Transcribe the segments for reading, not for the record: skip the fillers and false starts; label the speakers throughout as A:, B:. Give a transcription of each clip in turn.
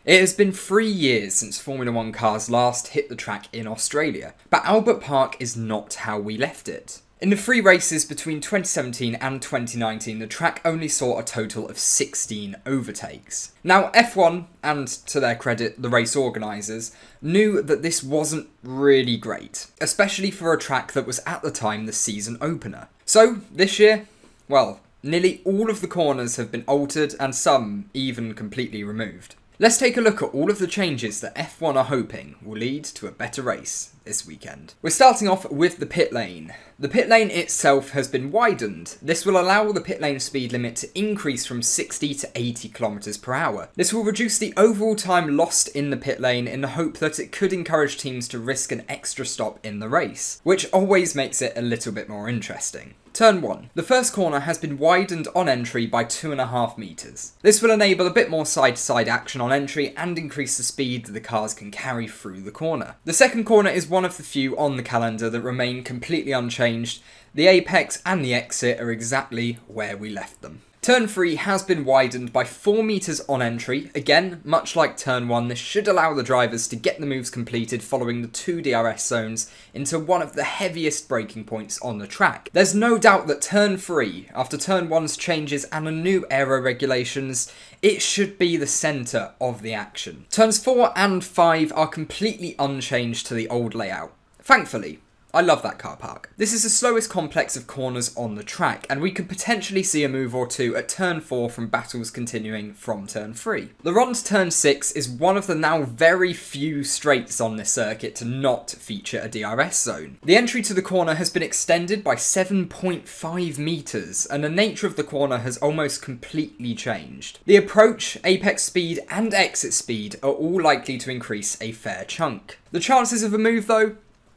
A: It has been 3 years since Formula 1 cars last hit the track in Australia, but Albert Park is not how we left it. In the 3 races between 2017 and 2019, the track only saw a total of 16 overtakes. Now, F1, and to their credit, the race organisers, knew that this wasn't really great, especially for a track that was at the time the season opener. So, this year, well, nearly all of the corners have been altered and some even completely removed. Let's take a look at all of the changes that F1 are hoping will lead to a better race this weekend. We're starting off with the pit lane. The pit lane itself has been widened. This will allow the pit lane speed limit to increase from 60 to 80 km per hour. This will reduce the overall time lost in the pit lane in the hope that it could encourage teams to risk an extra stop in the race, which always makes it a little bit more interesting. Turn 1. The first corner has been widened on entry by 2.5 metres. This will enable a bit more side-to-side action on entry and increase the speed that the cars can carry through the corner. The second corner is one of the few on the calendar that remain completely unchanged. The apex and the exit are exactly where we left them. Turn 3 has been widened by 4 metres on entry. Again, much like Turn 1, this should allow the drivers to get the moves completed following the 2 DRS zones into one of the heaviest braking points on the track. There's no doubt that Turn 3, after Turn 1's changes and a new Aero Regulations, it should be the centre of the action. Turns 4 and 5 are completely unchanged to the old layout. Thankfully. I love that car park. This is the slowest complex of corners on the track, and we could potentially see a move or two at Turn 4 from battles continuing from Turn 3. The run to Turn 6 is one of the now very few straights on this circuit to not feature a DRS zone. The entry to the corner has been extended by 7.5 metres, and the nature of the corner has almost completely changed. The approach, apex speed, and exit speed are all likely to increase a fair chunk. The chances of a move though?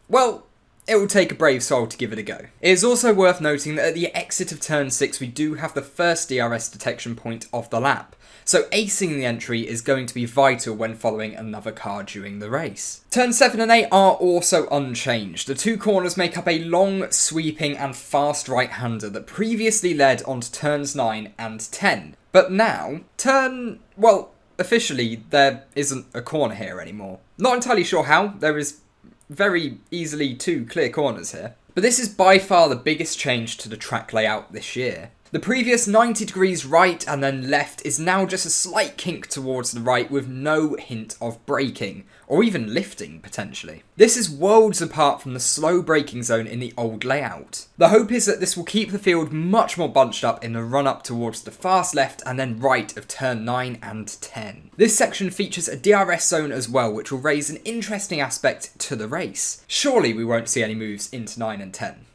A: Well, it will take a brave soul to give it a go. It is also worth noting that at the exit of Turn 6 we do have the first DRS detection point of the lap, so acing the entry is going to be vital when following another car during the race. Turn 7 and 8 are also unchanged. The 2 corners make up a long, sweeping and fast right-hander that previously led onto Turns 9 and 10. But now, officially there isn't a corner here anymore. Not entirely sure how, there is very easily 2 clear corners here. But this is by far the biggest change to the track layout this year. The previous 90 degrees right and then left is now just a slight kink towards the right with no hint of braking, or even lifting potentially. This is worlds apart from the slow braking zone in the old layout. The hope is that this will keep the field much more bunched up in the run up towards the fast left and then right of Turn 9 and 10. This section features a DRS zone as well, which will raise an interesting aspect to the race. Surely we won't see any moves into 9 and 10.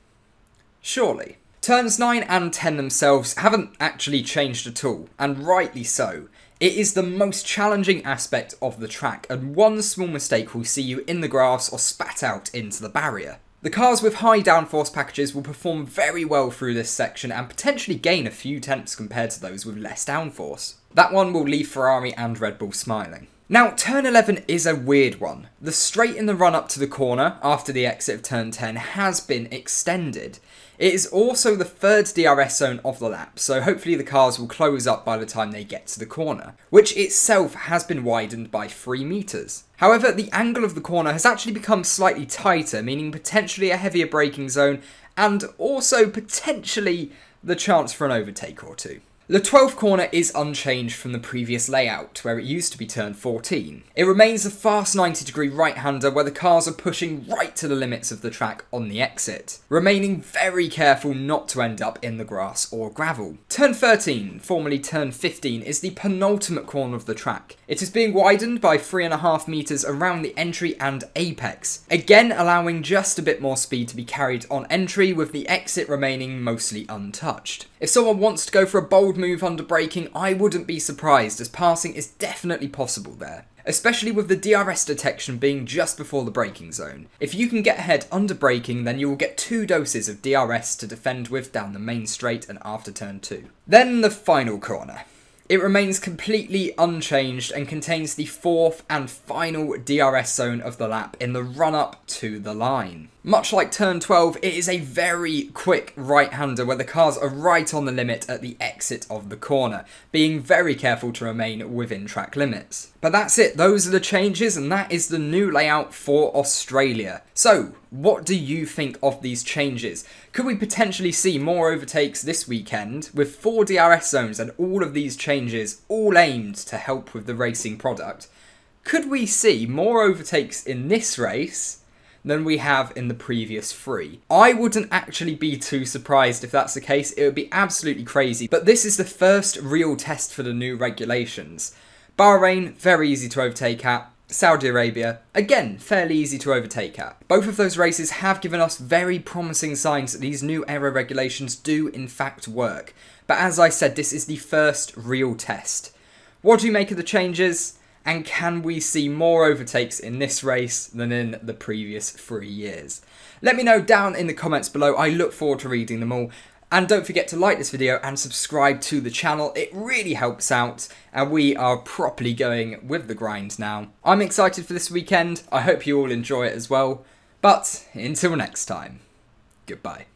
A: Surely. Turns 9 and 10 themselves haven't actually changed at all, and rightly so. It is the most challenging aspect of the track, and one small mistake will see you in the grass or spat out into the barrier. The cars with high downforce packages will perform very well through this section and potentially gain a few tenths compared to those with less downforce. That one will leave Ferrari and Red Bull smiling. Now, Turn 11 is a weird one. The straight in the run up to the corner after the exit of Turn 10 has been extended. It is also the 3rd DRS zone of the lap, so hopefully the cars will close up by the time they get to the corner, which itself has been widened by 3 metres. However, the angle of the corner has actually become slightly tighter, meaning potentially a heavier braking zone, and also potentially the chance for an overtake or two. The 12th corner is unchanged from the previous layout, where it used to be Turn 14. It remains a fast 90-degree right-hander where the cars are pushing right to the limits of the track on the exit, remaining very careful not to end up in the grass or gravel. Turn 13, formerly Turn 15, is the penultimate corner of the track. It is being widened by 3.5 metres around the entry and apex, again allowing just a bit more speed to be carried on entry, with the exit remaining mostly untouched. If someone wants to go for a bold move under braking, I wouldn't be surprised, as passing is definitely possible there, especially with the DRS detection being just before the braking zone. If you can get ahead under braking, then you will get 2 doses of DRS to defend with down the main straight and after Turn 2. Then the final corner. It remains completely unchanged and contains the fourth and final DRS zone of the lap in the run-up to the line. Much like turn 12, it is a very quick right-hander where the cars are right on the limit at the exit of the corner, being very careful to remain within track limits. But that's it, those are the changes, and that is the new layout for Australia. So, what do you think of these changes? Could we potentially see more overtakes this weekend with 4 DRS zones and all of these changes all aimed to help with the racing product? Could we see more overtakes in this race than we have in the previous 3? I wouldn't actually be too surprised if that's the case. It would be absolutely crazy, but this is the first real test for the new regulations. Bahrain, very easy to overtake at. Saudi Arabia, again, fairly easy to overtake at. Both of those races have given us very promising signs that these new Aero Regulations do in fact work. But as I said, this is the first real test. What do you make of the changes? And can we see more overtakes in this race than in the previous 3 years? Let me know down in the comments below. I look forward to reading them all. And don't forget to like this video and subscribe to the channel. It really helps out. And we are properly going with the grind now. I'm excited for this weekend. I hope you all enjoy it as well. But until next time, goodbye.